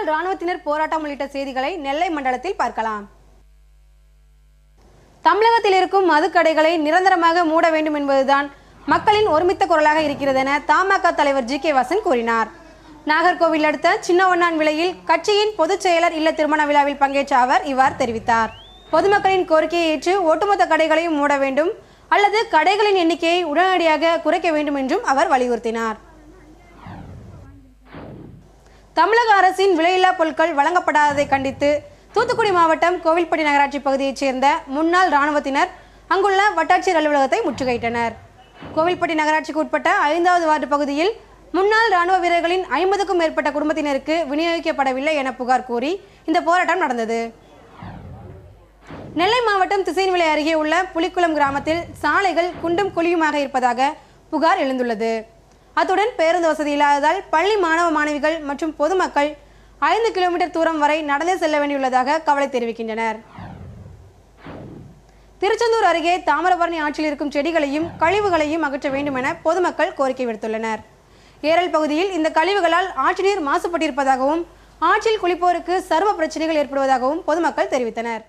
முன்னாள் ராணுவத்தினர் போராட்டம் உள்ளிட்ட செய்திகளை நெல்லை மண்டலத்தில் பார்க்கலாம். தமிழகத்தில் இருக்கும் மதுக்கடைகளை நிரந்தரமாக மூட வேண்டும் என்பதுதான் மக்களின் ஒருமித்த குரலாக இருக்கிறது என தமாக தலைவர் ஜி.கே. வாசன் கூறினார். நாகர்கோவில் அடுத்த சின்னவண்ணான் விலையில் கட்சியின் பொதுச் செயலர் இல்ல திருமண விழாவில் பங்கேற்ற அவர் இவ்வாறு தெரிவித்தார். பொதுமக்களின் கோரிக்கையை ஏற்று ஒட்டுமொத்த கடைகளையும் மூட வேண்டும் அல்லது கடைகளின் எண்ணிக்கையை உடனடியாக குறைக்க வேண்டும் என்றும் அவர் வலியுறுத்தினார். தமிழக அரசின் விலையில்லா பொருட்கள் வழங்கப்படாததை கண்டித்து தூத்துக்குடி மாவட்டம் கோவில்பட்டி நகராட்சி பகுதியைச் சேர்ந்த முன்னாள் இராணுவத்தினர் அங்குள்ள வட்டாட்சியர் அலுவலகத்தை முற்றுகையிட்டனர். கோவில்பட்டி நகராட்சிக்கு உட்பட்ட 5வது வார்டு பகுதியில் முன்னாள் இராணுவ வீரர்களின் 50க்கும் மேற்பட்ட குடும்பத்தினருக்கு விநியோகிக்கப்படவில்லை என புகார் கூறி இந்த போராட்டம் நடந்தது. நெல்லை மாவட்டம் திசைன்விளை அருகே உள்ள புலிக்குளம் கிராமத்தில் சாலைகள் குண்டும் குழியுமாக இருப்பதாக புகார் எழுந்துள்ளது. அத்துடன் பேருந்து வசதி இல்லாததால் பள்ளி மாணவ மாணவிகள் மற்றும் பொதுமக்கள் 5 கிலோமீட்டர் தூரம் வரை நடந்தே செல்ல வேண்டியுள்ளதாக கவலை தெரிவிக்கின்றனர். திருச்செந்தூர் அருகே தாமிரபரணி ஆற்றில் இருக்கும் செடிகளையும் கழிவுகளையும் அகற்ற வேண்டும் என பொதுமக்கள் கோரிக்கை விடுத்துள்ளனர். ஏரல் பகுதியில் இந்த கழிவுகளால் ஆற்று நீர் மாசுபட்டிருப்பதாகவும் ஆற்றில் குளிப்போருக்கு சரும பிரச்சனைகள் ஏற்படுவதாகவும் பொதுமக்கள் தெரிவித்தனர்.